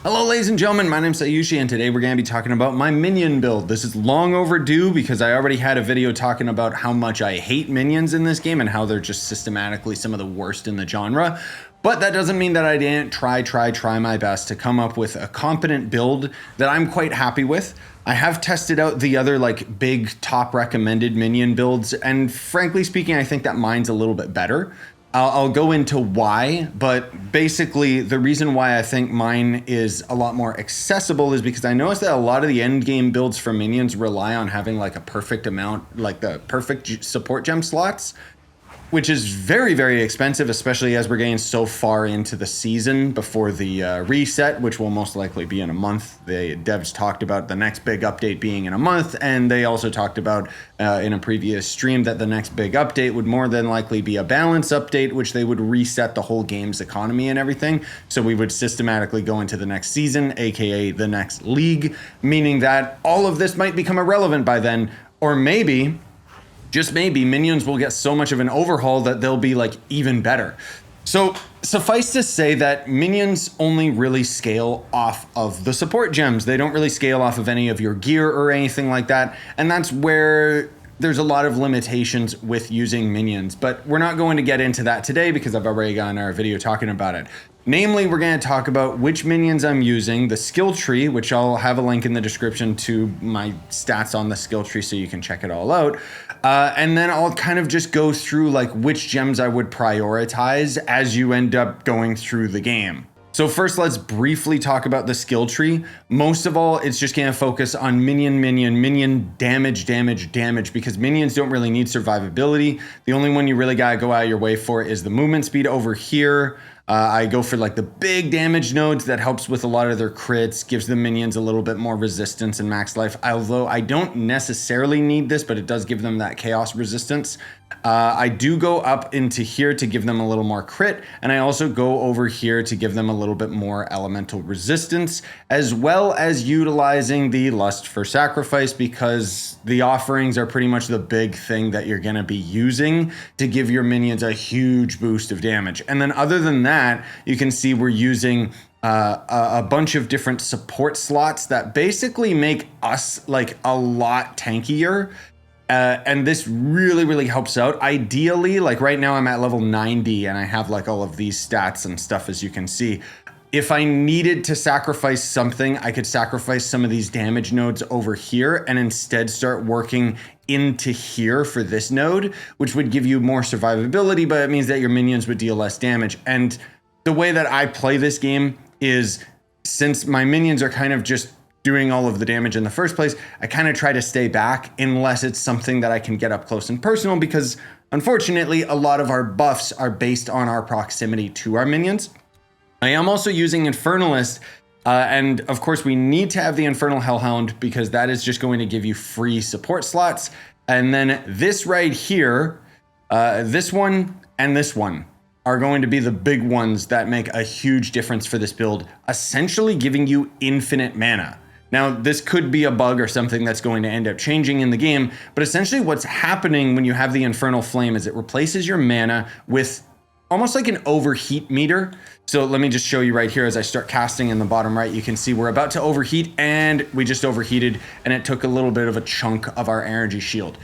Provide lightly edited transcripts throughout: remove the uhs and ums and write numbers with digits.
Hello ladies and gentlemen, my name's Scyushi and today we're going to be talking about my minion build. This is long overdue because I already had a video talking about how much I hate minions in this game and how they're just systematically some of the worst in the genre. But that doesn't mean that I didn't try my best to come up with a competent build that I'm quite happy with. I have tested out the other big top recommended minion builds, and frankly speaking, I think that mine's a little bit better. I'll go into why, but basically the reason why I think mine is a lot more accessible is because I noticed that a lot of the end game builds for minions rely on having a perfect amount, the perfect support gem slots, which is very, very expensive, especially as we're getting so far into the season before the reset, which will most likely be in a month. The devs talked about the next big update being in a month, and they also talked about in a previous stream that the next big update would more than likely be a balance update, which they would reset the whole game's economy and everything. So we would systematically go into the next season, aka the next league, meaning that all of this might become irrelevant by then, or maybe, just maybe, minions will get so much of an overhaul that they'll be even better. So suffice to say that minions only really scale off of the support gems. They don't really scale off of any of your gear or anything like that. And that's where there's a lot of limitations with using minions, but we're not going to get into that today because I've already gotten our video talking about it. Namely, we're going to talk about which minions I'm using, the skill tree, which I'll have a link in the description to my stats on the skill tree so you can check it all out. And then I'll kind of just go through which gems I would prioritize as you end up going through the game. So first, let's briefly talk about the skill tree. Most of all, it's just going to focus on minion damage, because minions don't really need survivability. The only one you really got to go out of your way for is the movement speed over here. I go for the big damage nodes that helps with a lot of their crits, gives the minions a little bit more resistance and max life, although I don't necessarily need this, but it does give them that chaos resistance. I do go up into here to give them a little more crit, and I also go over here to give them a little bit more elemental resistance, as well as utilizing the lust for sacrifice, because the offerings are pretty much the big thing that you're going to be using to give your minions a huge boost of damage. And then other than that, you can see we're using a bunch of different support slots that basically make us a lot tankier. And this really helps out. Ideally, right now I'm at level 90 and I have all of these stats and stuff, as you can see. If I needed to sacrifice something, I could sacrifice some of these damage nodes over here and instead start working into here for this node, which would give you more survivability, but it means that your minions would deal less damage. And the way that I play this game is, since my minions are kind of just doing all of the damage in the first place, I kind of try to stay back unless it's something that I can get up close and personal, because unfortunately a lot of our buffs are based on our proximity to our minions. I am also using Infernalist, and of course we need to have the Infernal Hellhound because that is just going to give you free support slots. And then this right here, this one and this one are going to be the big ones that make a huge difference for this build, essentially giving you infinite mana. Now, this could be a bug or something that's going to end up changing in the game, but essentially what's happening when you have the Infernal Flame is it replaces your mana with almost like an overheat meter. So let me just show you right here as I start casting in the bottom right, you can see we're about to overheat, and we just overheated, and it took a little bit of a chunk of our energy shield.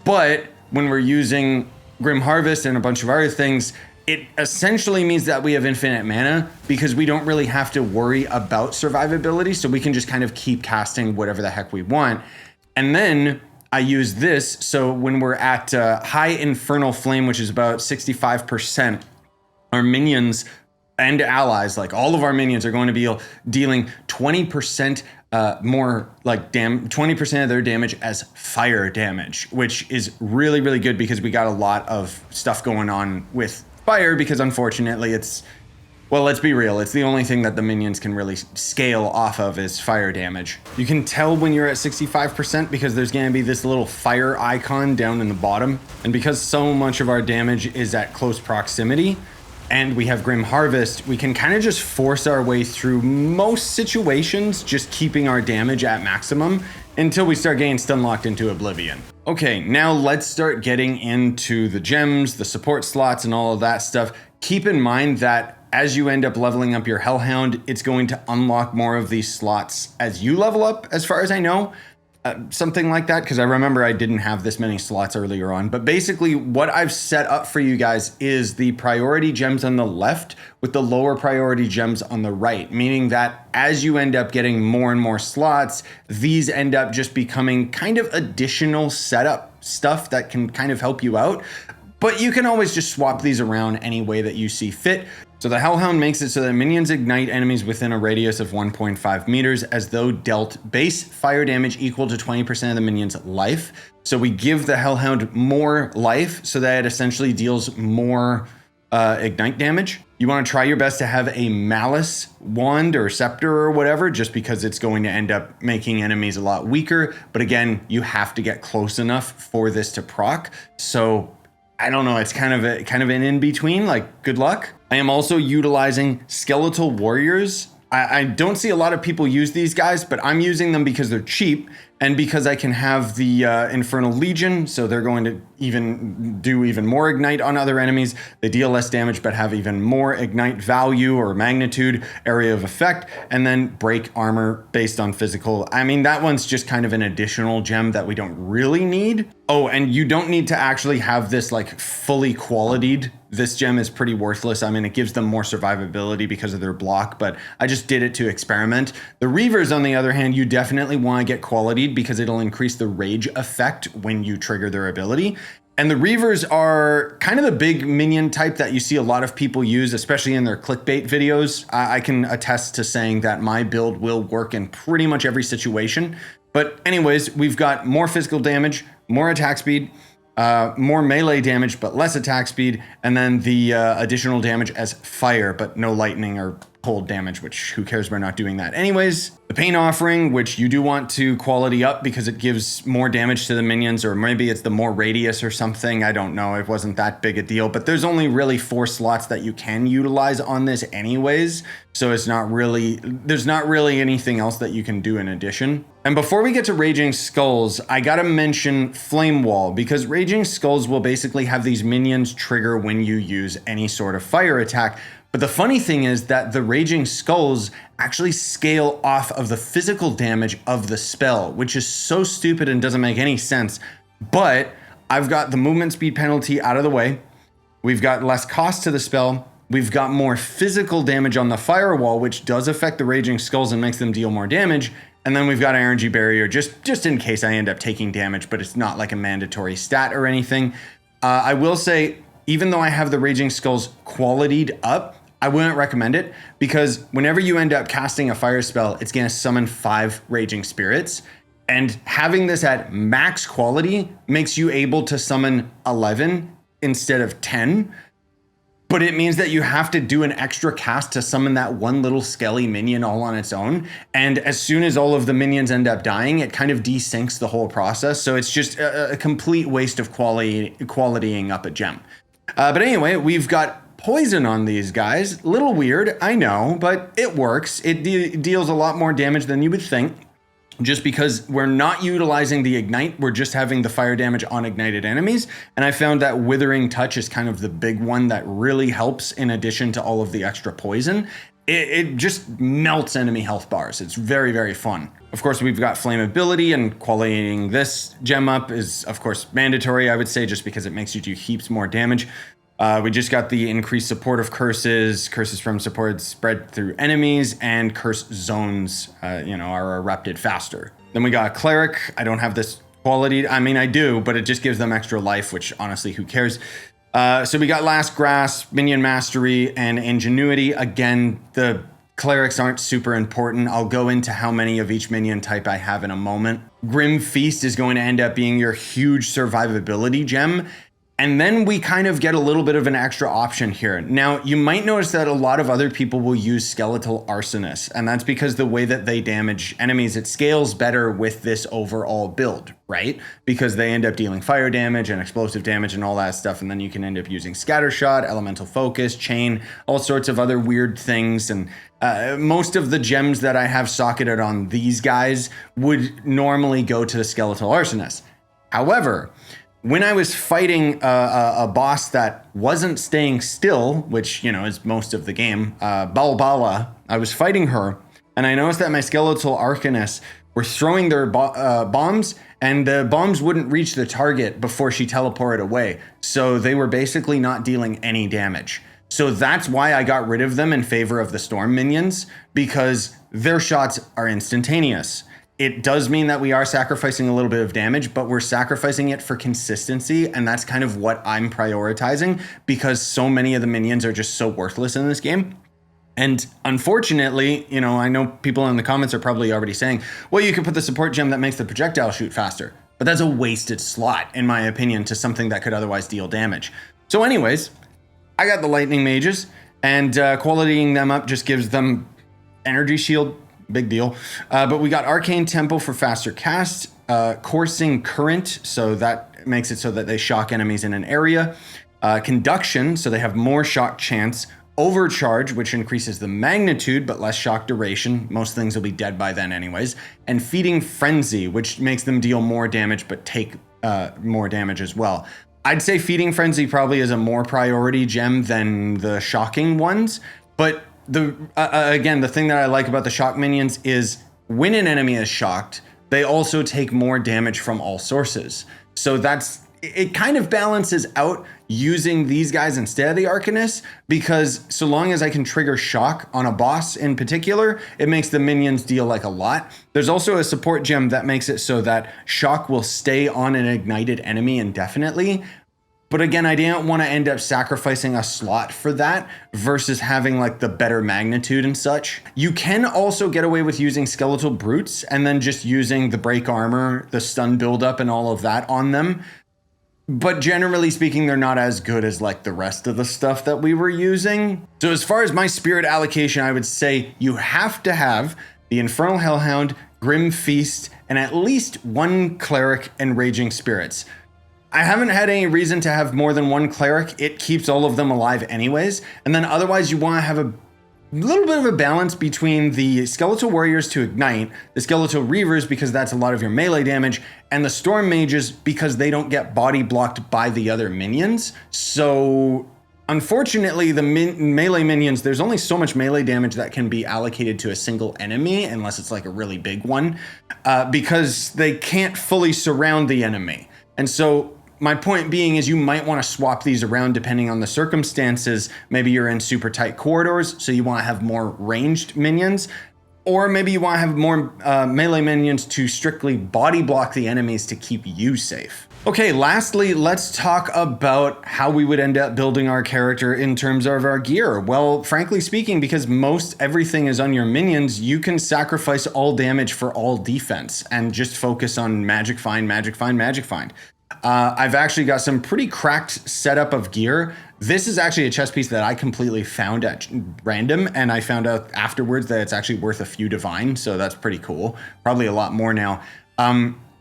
But when we're using Grim Harvest and a bunch of other things, it essentially means that we have infinite mana because we don't really have to worry about survivability. So we can just kind of keep casting whatever the heck we want. And then I use this. So when we're at high Infernal Flame, which is about 65%, our minions and allies, all of our minions, are going to be dealing 20% more 20% of their damage as fire damage, which is really good because we got a lot of stuff going on with fire, because unfortunately it's, well, let's be real, it's the only thing that the minions can really scale off of is fire damage. You can tell when you're at 65% because there's going to be this little fire icon down in the bottom, and because so much of our damage is at close proximity and we have Grim Harvest, we can kind of just force our way through most situations, just keeping our damage at maximum until we start getting stun locked into oblivion. Okay, now let's start getting into the gems, the support slots, and all of that stuff. Keep in mind that as you end up leveling up your Hellhound, it's going to unlock more of these slots as you level up, as far as I know. Something like that, because I remember I didn't have this many slots earlier on. But basically what I've set up for you guys is the priority gems on the left with the lower priority gems on the right, meaning that as you end up getting more and more slots, these end up just becoming kind of additional setup stuff that can kind of help you out. But you can always just swap these around any way that you see fit. So the Hellhound makes it so that minions ignite enemies within a radius of 1.5 meters as though dealt base fire damage equal to 20% of the minion's life. So we give the Hellhound more life so that it essentially deals more ignite damage. You want to try your best to have a Malice wand or scepter or whatever, just because it's going to end up making enemies a lot weaker. But again, you have to get close enough for this to proc. So I don't know, it's kind of an in-between, like, good luck. I am also utilizing Skeletal Warriors. I don't see a lot of people use these guys, but I'm using them because they're cheap and because I can have the Infernal Legion, so they're going to do even more ignite on other enemies. They deal less damage, but have even more ignite value or magnitude, area of effect, and then break armor based on physical. I mean, that one's just kind of an additional gem that we don't really need. Oh, and you don't need to actually have this like fully qualitied. This gem is pretty worthless. I mean, it gives them more survivability because of their block, but I just did it to experiment. The Reavers, on the other hand, you definitely want to get qualitied because it'll increase the rage effect when you trigger their ability. And the Reavers are kind of the big minion type that you see a lot of people use, especially in their clickbait videos. I can attest to saying that my build will work in pretty much every situation. But anyways, we've got more physical damage, more attack speed, more melee damage, but less attack speed, and then the additional damage as fire, but no lightning or cold damage, which who cares, we're not doing that anyways. The Pain Offering, which you do want to quality up because it gives more damage to the minions, or maybe it's the more radius or something, I don't know, it wasn't that big a deal, but there's only really 4 slots that you can utilize on this anyways, so there's not really anything else that you can do in addition. And before we get to Raging Skulls, I gotta mention Flame Wall, because Raging Skulls will basically have these minions trigger when you use any sort of fire attack. But the funny thing is that the Raging Skulls actually scale off of the physical damage of the spell, which is so stupid and doesn't make any sense. But I've got the movement speed penalty out of the way. We've got less cost to the spell. We've got more physical damage on the firewall, which does affect the Raging Skulls and makes them deal more damage. And then we've got Energy Barrier just in case I end up taking damage, but it's not like a mandatory stat or anything. I will say, even though I have the Raging Skulls qualitied up, I wouldn't recommend it, because whenever you end up casting a fire spell, it's going to summon 5 Raging Spirits. And having this at max quality makes you able to summon 11 instead of 10. But it means that you have to do an extra cast to summon that one little skelly minion all on its own. And as soon as all of the minions end up dying, it kind of desyncs the whole process. So it's just a complete waste of qualitying up a gem. But anyway, we've got poison on these guys. Little weird, I know, but it works. It deals a lot more damage than you would think. Just because we're not utilizing the ignite, we're just having the fire damage on ignited enemies. And I found that Withering Touch is kind of the big one that really helps in addition to all of the extra poison. It just melts enemy health bars. It's very, very fun. Of course, we've got Flammability, and qualitying this gem up is, of course, mandatory, I would say, just because it makes you do heaps more damage. We just got the increased support of curses from support spread through enemies, and curse zones, are erupted faster. Then we got Cleric. I don't have this quality. I mean, I do, but it just gives them extra life, which honestly, who cares? So we got Last Grasp, Minion Mastery, and Ingenuity. Again, the clerics aren't super important. I'll go into how many of each minion type I have in a moment. Grim Feast is going to end up being your huge survivability gem. And then we kind of get a little bit of an extra option here. Now, you might notice that a lot of other people will use Skeletal Arsonists, and that's because the way that they damage enemies, it scales better with this overall build, right? Because they end up dealing fire damage and explosive damage and all that stuff, and then you can end up using Scattershot, Elemental Focus, Chain, all sorts of other weird things. And most of the gems that I have socketed on these guys would normally go to the Skeletal Arsonist. However, when I was fighting a boss that wasn't staying still, which, you know, is most of the game, Balbala, I was fighting her, and I noticed that my Skeletal Arcanists were throwing their bombs, and the bombs wouldn't reach the target before she teleported away. So they were basically not dealing any damage. So that's why I got rid of them in favor of the Storm minions, because their shots are instantaneous. It does mean that we are sacrificing a little bit of damage, but we're sacrificing it for consistency, and that's kind of what I'm prioritizing, because so many of the minions are just so worthless in this game. And unfortunately, you know, I know people in the comments are probably already saying, well, you could put the support gem that makes the projectile shoot faster. But that's a wasted slot, in my opinion, to something that could otherwise deal damage. So anyways, I got the Lightning Mages, and qualitying them up just gives them energy shield. Big deal. But we got Arcane Tempo for faster cast, Coursing Current, so that makes it so that they shock enemies in an area, Conduction, so they have more shock chance, Overcharge, which increases the magnitude but less shock duration. Most things will be dead by then anyways. And Feeding Frenzy, which makes them deal more damage but take more damage as well. I'd say Feeding Frenzy probably is a more priority gem than the shocking ones, but again, the thing that I like about the shock minions is when an enemy is shocked, they also take more damage from all sources. So it kind of balances out using these guys instead of the Arcanists, because so long as I can trigger shock on a boss in particular, it makes the minions deal like a lot. There's also a support gem that makes it so that shock will stay on an ignited enemy indefinitely. But again, I didn't want to end up sacrificing a slot for that versus having like the better magnitude and such. You can also get away with using Skeletal Brutes and then just using the break armor, the stun buildup and all of that on them. But generally speaking, they're not as good as like the rest of the stuff that we were using. So as far as my spirit allocation, I would say you have to have the Infernal Hellhound, Grim Feast, and at least one Cleric and Raging Spirits. I haven't had any reason to have more than one Cleric. It keeps all of them alive anyways. And then otherwise you want to have a little bit of a balance between the Skeletal Warriors to ignite, the Skeletal Reavers because that's a lot of your melee damage, and the Storm Mages because they don't get body blocked by the other minions. So unfortunately, the melee minions, there's only so much melee damage that can be allocated to a single enemy unless it's like a really big one, because they can't fully surround the enemy. And so my point being is you might want to swap these around depending on the circumstances. Maybe you're in super tight corridors, so you want to have more ranged minions. Or maybe you want to have more melee minions to strictly body block the enemies to keep you safe. Okay, lastly, let's talk about how we would end up building our character in terms of our gear. Well, frankly speaking, because most everything is on your minions, you can sacrifice all damage for all defense and just focus on magic find, magic find, magic find. I've actually got some pretty cracked setup of gear. This is actually a chest piece that I completely found at random, and I found out afterwards that it's actually worth a few divine, so that's pretty cool. Probably a lot more now.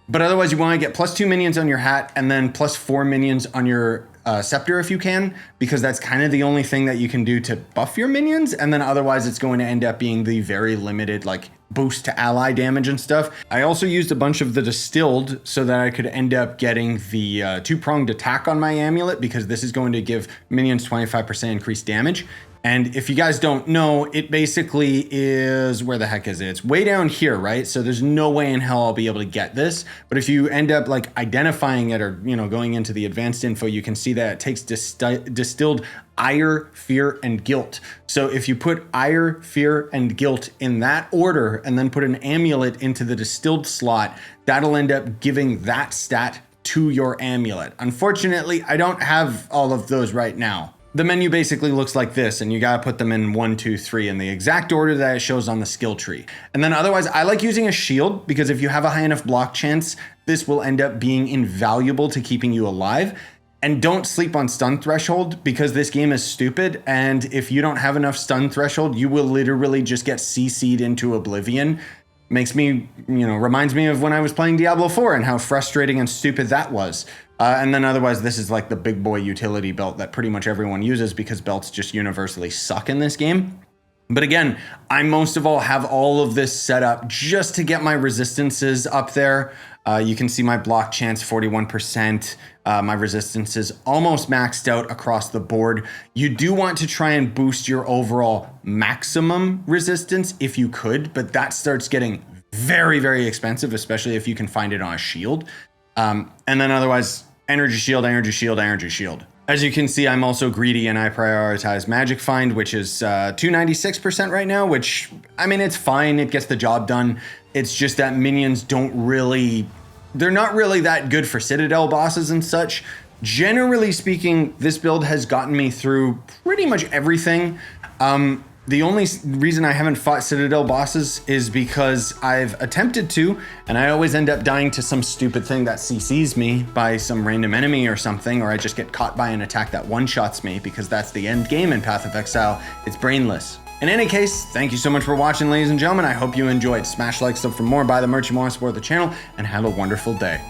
But otherwise, you want to get +2 minions on your hat, and then +4 minions on your scepter if you can, because that's kind of the only thing that you can do to buff your minions, and then otherwise it's going to end up being the very limited like boost to ally damage and stuff. I also used a bunch of the distilled so that I could end up getting the two-pronged attack on my amulet, because this is going to give minions 25% increased damage. And if you guys don't know, it basically is, where the heck is it? It's way down here, right? So there's no way in hell I'll be able to get this. But if you end up like identifying it or, you know, going into the advanced info, you can see that it takes distilled ire, fear, and guilt. So if you put ire, fear, and guilt in that order and then put an amulet into the distilled slot, that'll end up giving that stat to your amulet. Unfortunately, I don't have all of those right now. The menu basically looks like this, and you gotta put them in 1, 2, 3 in the exact order that it shows on the skill tree. And then otherwise, I like using a shield, because if you have a high enough block chance, this will end up being invaluable to keeping you alive. And don't sleep on stun threshold, because this game is stupid, and if you don't have enough stun threshold, you will literally just get CC'd into oblivion. Makes me, reminds me of when I was playing Diablo 4 and how frustrating and stupid that was. And then otherwise, this is like the big boy utility belt that pretty much everyone uses, because belts just universally suck in this game. But again, I most of all have all of this set up just to get my resistances up there. You can see my block chance 41%. My resistance is almost maxed out across the board. You do want to try and boost your overall maximum resistance if you could, but that starts getting very, very expensive, especially if you can find it on a shield. And then otherwise, energy shield, energy shield, energy shield. As you can see, I'm also greedy and I prioritize Magic Find, which is 296% right now, which, I mean, it's fine. It gets the job done. It's just that minions they're not really that good for Citadel bosses and such. Generally speaking, this build has gotten me through pretty much everything. The only reason I haven't fought Citadel bosses is because I've attempted to, and I always end up dying to some stupid thing that CCs me by some random enemy or something, or I just get caught by an attack that one-shots me, because that's the end game in Path of Exile. It's brainless. In any case, thank you so much for watching, ladies and gentlemen. I hope you enjoyed. Smash like, sub for more, buy the merch you want to support the channel, and have a wonderful day.